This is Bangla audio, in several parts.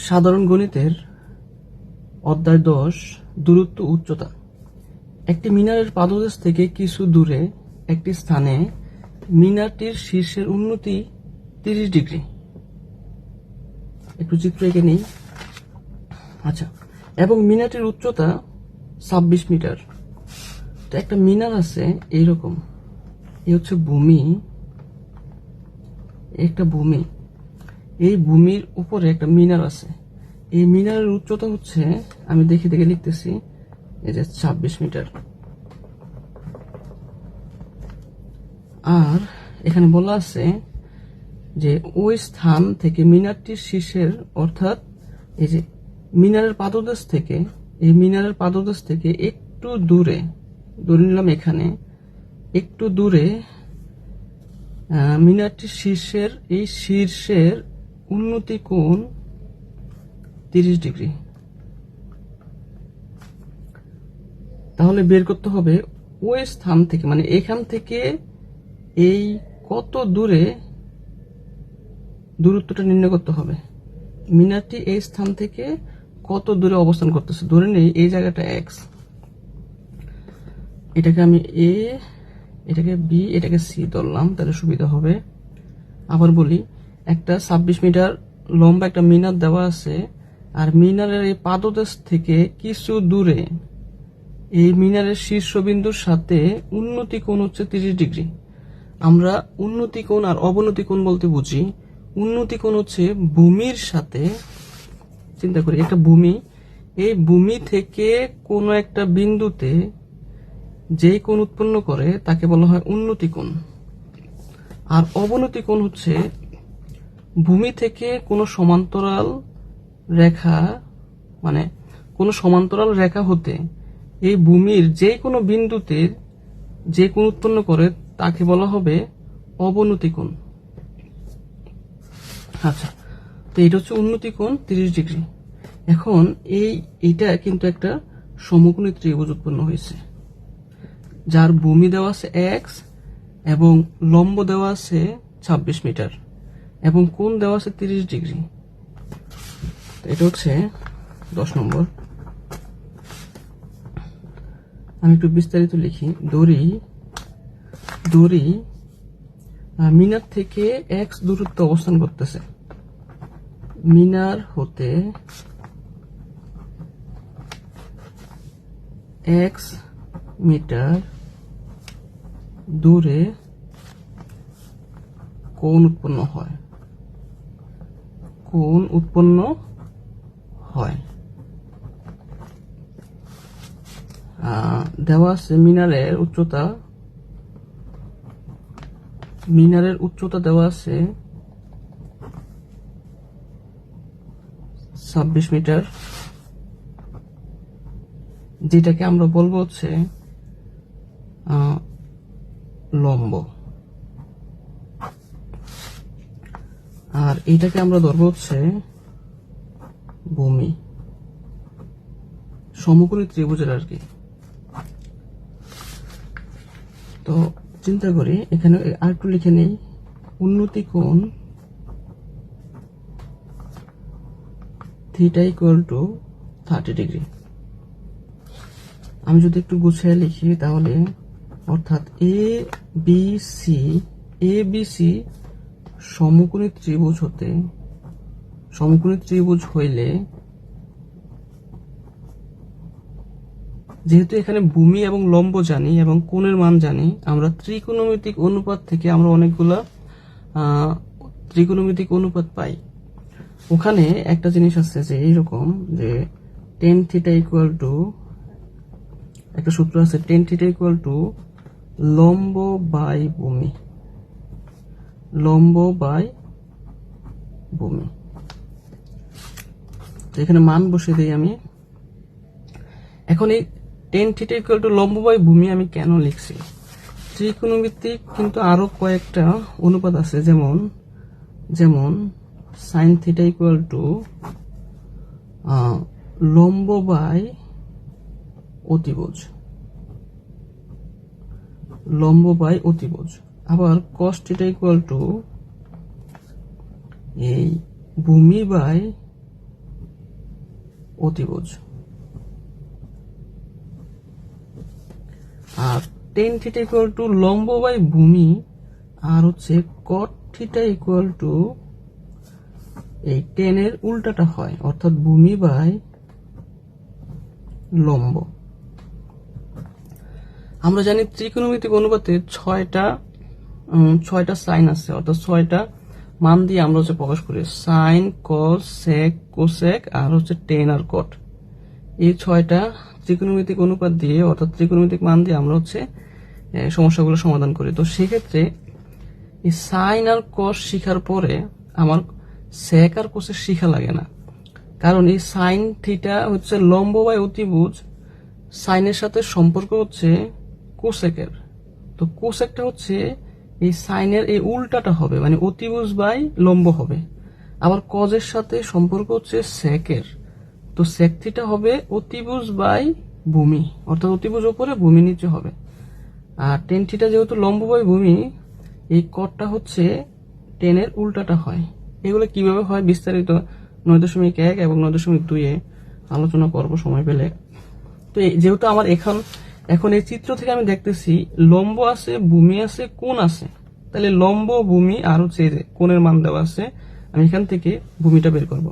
সাধারণ গণিতের অধ্যায় 10 দূরত্ব উচ্চতা। একটি মিনারের পাদদেশ থেকে কিছু দূরে একটি স্থানে মিনারটির শীর্ষের উন্নতি 30 ডিগ্রি। একটু চিত্র এঁকে নেই। আচ্ছা, এবং মিনারটির উচ্চতা 26 মিটার। তো একটা মিনার আছে এইরকম, এই হচ্ছে ভূমি, একটা ভূমি, এই ভূমির উপরে একটা মিনার আছে। এই মিনারের উচ্চতা হচ্ছে, আমি দেখে দেখে লিখতেছি, এই যে 26 মিটার। আর এখানে বলা আছে যে ওই স্থান থেকে মিনারটির শীর্ষের, অর্থাৎ এই যে মিনারের পাদদেশ থেকে, এই মিনারের পাদদেশ থেকে একটু দূরে, ধরে নিলাম এখানে একটু দূরে মিনারটির শীর্ষের, এই শীর্ষের উন্নতি কোণ 30 ডিগ্রি। তাহলে বের করতে হবে ওই স্থান থেকে, মানে এখান থেকে এই কত দূরে দূরত্বটা নির্ণয় করতে হবে। মিনারটি এই স্থান থেকে কত দূরে অবস্থান করতেছে। ধরে নেই এই জায়গাটা এক্স, এটাকে আমি এ, এটাকে বি, এটাকে সি ধরলাম, তাহলে সুবিধা হবে। আবার বলি, একটা 26 মিটার লম্বা একটা মিনার দেওয়া আছে, আর মিনারের এই পাদদেশ থেকে কিছু দূরে এই মিনারের শীর্ষবিন্দুর সাথে উন্নতি কোণ হচ্ছে 30 ডিগ্রি। আমরা উন্নতি কোণ আর অবনতি কোণ বলতে বুঝি, উন্নতি কোণ হচ্ছে ভূমির সাথে, চিন্তা করি একটা ভূমি, এই ভূমি থেকে কোনো একটা বিন্দুতে যেই কোণ উৎপন্ন করে তাকে বলা হয় উন্নতি কোণ। আর অবনতি কোণ হচ্ছে ভূমি থেকে কোনো সমান্তরাল রেখা, মানে কোনো সমান্তরাল রেখা হতে এই ভূমির যে কোনো বিন্দুতে যে কোণ উৎপন্ন করে তাকে বলা হবে অবনতি কোণ। আচ্ছা, তো এটা হচ্ছে উন্নতি কোণ 30 ডিগ্রি। এখন এইটা কিন্তু একটা সমকোণী ত্রিভুজ উৎপন্ন হয়েছে, যার ভূমি দেওয়া আছে এক্স এবং লম্ব দেওয়া আছে 26 মিটার এবং কোণ দেওয়া আছে 30 ডিগ্রি। এটা হচ্ছে 10 নম্বর। আমি একটু বিস্তারিত লিখি। দড়ি মিনার থেকে এক্স দূরত্ব অবস্থান করতেছে। মিনার হতে এক্স মিটার দূরে কোণ উৎপন্ন হয়। দেওয়া আছে মিনারের উচ্চতা দেওয়া আছে 26 মিটার, যেটাকে আমরা বলবো হচ্ছে লম্ব, আর এইটাকে আমরা ধরবো হচ্ছে ভূমি, সমকোণী ত্রিভুজের আর কি। তো চিন্তা করি, এখানে আর একটু লিখে নেই, উন্নতি কোণ থিটা ইকুয়াল টু 30 ডিগ্রি। আমি যদি একটু গুছিয়ে লিখি তাহলে, অর্থাৎ এ বি সি সমকোণী ত্রিভুজ হইলে, যেহেতু এখানে ভূমি এবং লম্ব জানি এবং কোণের মান জানি, আমরা ত্রিকোণমিতিক অনুপাত থেকে আমরা অনেকগুলা ত্রিকোণমিতিক অনুপাত পাই। ওখানে একটা জিনিস আছে যে এইরকম, যে tan থিটা ইকুয়াল টু, একটা সূত্র আছে, tan থিটা ইকুয়াল টু লম্ব বাই ভূমি। তো এখানে মান বসে দিই আমি। এখন এই tan থিটা ইকুয়াল টু লম্ব বাই ভূমি আমি কেন লিখছি? ত্রিকোণমিতিক কিন্তু আরো কয়েকটা অনুপাত আছে, যেমন sin থিটা ইকুয়াল টু লম্ব বাই অতিভুজ। আবার cos থিটা ইকুয়াল টু এই ভূমি বাই অতিভুজ। আর টেন থিটা ইকুয়াল টু লম্ব বাই ভূমি, আর হচ্ছে কট থিটা ইকুয়াল টু এই টেনের উল্টাটা হয়, অর্থাৎ ভূমি বাই লম্ব। আমরা জানি ত্রিকোণমিতিক অনুপাতে ছয়টা সাইন আছে, অর্থাৎ 6টা মান দিয়ে আমরা হচ্ছে প্রকাশ করি, সাইন, কস, সেক, কোসেক, আর হচ্ছে টেন আর কট। এই 6টা ত্রিকোণমিতিক অনুপাত দিয়ে, অর্থাৎ ত্রিকোণমিতিক মান দিয়ে আমরা হচ্ছে সমস্যাগুলো সমাধান করি। তো সেক্ষেত্রে এই সাইন আর কস শিখার পরে আমার সেক আর কোসেক শিখা লাগে না, কারণ এই সাইন থিটা হচ্ছে লম্ব বাই অতিভুজ, সাইনের সাথে সম্পর্ক হচ্ছে কোসেকের। তো কোসেকটা হচ্ছে এই সাইনের এই উল্টাটা হবে, মানে অতিভুজ বাই লম্ব হবে। আবার কজের সাথে সম্পর্ক হচ্ছে সেকের, তো সেক থিটা হবে অতিভুজ বাই ভূমি, অর্থাৎ অতিভুজ উপরে ভূমি নিচে হবে। আর টেন থিটা যেহেতু লম্ব বাই ভূমি, এই কটটা হচ্ছে টেনের উল্টাটা হয়। এগুলো কিভাবে হয় বিস্তারিত 9.1 এবং 9.2 আলোচনা করব সময় পেলে। তো যেহেতু আমার এখন এই চিত্র থেকে আমি দেখতেছি লম্ব আছে, ভূমি আছে, কোণ আছে, তাহলে লম্ব, ভূমি আর হচ্ছে কোণের মান দেওয়া আছে, আমি এখান থেকে ভূমিটা বের করব।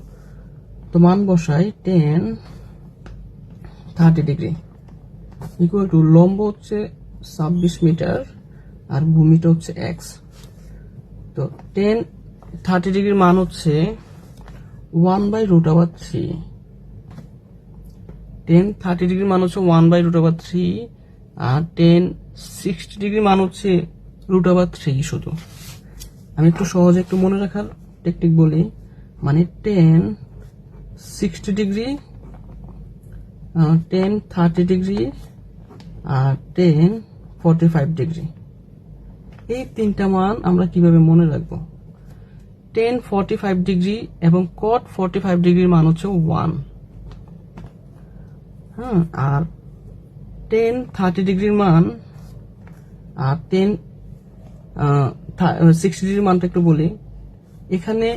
তো মান বসাই, 10 30 ডিগ্রি ইকুয়াল টু লম্ব হচ্ছে 26 মিটার আর ভূমিটা হচ্ছে এক্স। তো 10 30 ডিগ্রির মান হচ্ছে 1/√3। 10 30 ডিগ্রির মান হচ্ছে 1/√3, আর 10 60 ডিগ্রির মান হচ্ছে √3 শুধু। আমি একটু সহজে একটু মনে রাখার টেকনিক বলি, মানে 10 60 ডিগ্রি, 10 30 ডিগ্রি আর 10 45 ডিগ্রি, এই তিনটা মান আমরা কিভাবে মনে রাখবো? 10 45 ডিগ্রি এবং cot 45 ডিগ্রির মান হচ্ছে 1, হ্যাঁ, আর 10 30 ডিগ্রির মান আর 10 60 ডিগ্রির মানটা একটু বলি। এখানে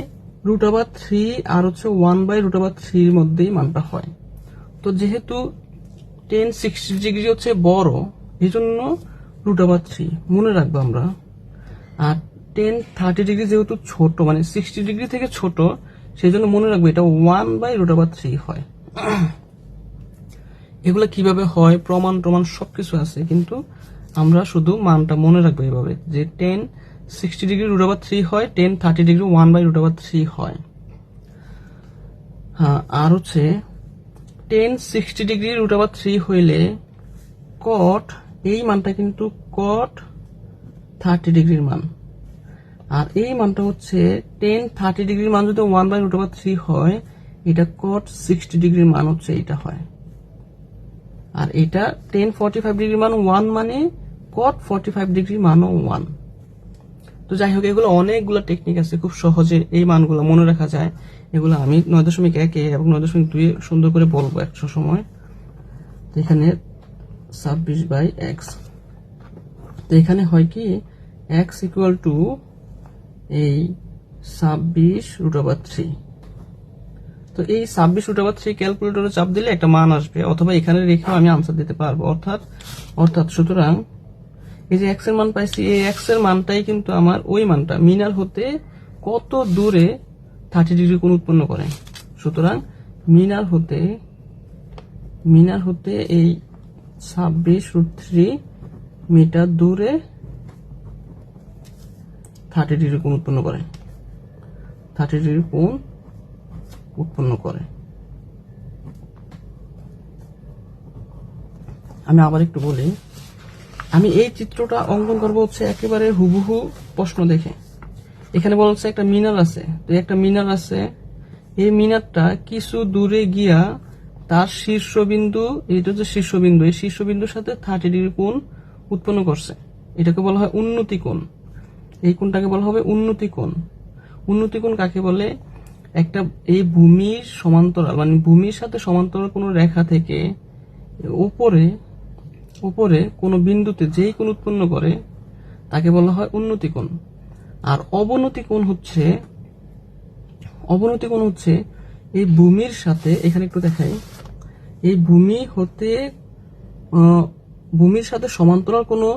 √3 আর হচ্ছে 1/√3 এর মধ্যেই মানটা হয়। তো যেহেতু 10 60 ডিগ্রি হচ্ছে বড়, এই জন্য √3 মনে রাখবো আমরা। আর 10 30 ডিগ্রি যেহেতু ছোট, মানে 60 ডিগ্রি থেকে ছোট, সেই জন্য মনে রাখবো এটা 1/√3 হয়। এগুলো কিভাবে হয়, প্রমাণ সবকিছু আছে, কিন্তু আমরা শুধু মানটা মনে রাখবো এইভাবে, যে 10 60 ডিগ্রি √3 হয়, 10 30 ডিগ্রি 1/√3 হয়। হ্যাঁ, আর হচ্ছে 10 60 ডিগ্রি √3 হইলে cot এই মানটা কিন্তু cot 30 ডিগ্রির মান, আর এই মানটা হচ্ছে 10 30 ডিগ্রির মান যদি 1/√3 হয়, এটা cot 60 ডিগ্রির মান হচ্ছে এটা হয়। আর এটা 10 45 ডিগ্রির মান 1, মানে cot 45 ডিগ্রির মানও 1। তো যাই হোক, এগুলো অনেকগুলো টেকনিক আছে, খুব সহজে এই মানগুলো মনে রাখা যায়। এগুলো আমি 9.1 এবং 9.2 সুন্দর করে বলবো একশো সময়। তো এখানে 26/x, তো এখানে হয় কি x ইকুয়াল টু এই 26√3। তো এই 26√3 ক্যালকুলেটরে চাপ দিলে একটা মান আসবে, অথবা এখানে রেখেও আমি আনসার দিতে পারবো। অর্থাৎ সুতরাং এই যে x এর মান পাইছি, এই x এর মানটাই কিন্তু আমার ওই মানটা মিনার হতে কত দূরে 30 ডিগ্রি কোণ উৎপন্ন করে। সুতরাং মিনার হতে এই 26√3 মিটার দূরে 30 ডিগ্রি কোণ উৎপন্ন করে, 30 ডিগ্রি কোণ উৎপন্ন করে। আমি আবার একটু বলি, আমি এই চিত্রটা অঙ্কন করবো হচ্ছে একেবারে হুবহু প্রশ্ন দেখে। এখানে বলা হচ্ছে একটা মিনার আছে, তো একটা মিনার আছে, এই মিনারটা কিছু দূরে গিয়া তার শীর্ষবিন্দু, এটা হচ্ছে শীর্ষবিন্দু, এই শীর্ষবিন্দুর সাথে 30 ডিগ্রি কোণ উৎপন্ন করছে। এটাকে বলা হয় উন্নতি কোণ। এই কোণটাকে বলা হবে উন্নতি কোণ। উন্নতি কোণ কাকে বলে? একটা এই ভূমির সমান্তরাল, মানে ভূমির সাথে সমান্তরাল কোনো রেখা থেকে উপরে কোনো বিন্দুতে যেই কোণ উৎপন্ন করে তাকে বলা হয় উন্নতি কোণ। আর অবনতি কোণ হচ্ছে এই ভূমির সাথে এখানে একটু দেখাই, এই ভূমি হতে ভূমির সাথে সমান্তরাল কোনো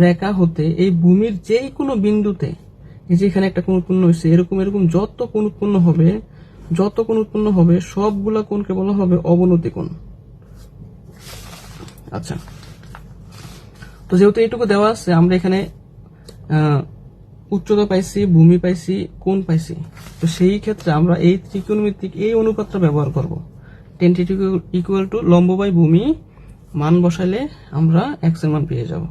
রেখা হতে এই ভূমির যেই কোনো বিন্দুতে, এই যে এখানে একটা কোণ উৎপন্ন হয়েছে, এরকম এরকম যত কোণ উৎপন্ন হবে সবগুলা কোণকে বলা হবে অবনতি কোণ। আচ্ছা, তো যেহেতু এইটুকু দেওয়া আছে, আমরা এখানে উচ্চতা পাইছি, ভূমি পাইছি, কোণ পাইছি, তো সেই ক্ষেত্রে আমরা এই ত্রিকোণমিতিক এই অনুপাতটা ব্যবহার করব। tan θ = লম্ব বাই ভূমি মান বসাইলে আমরা x এর মান পেয়ে যাব।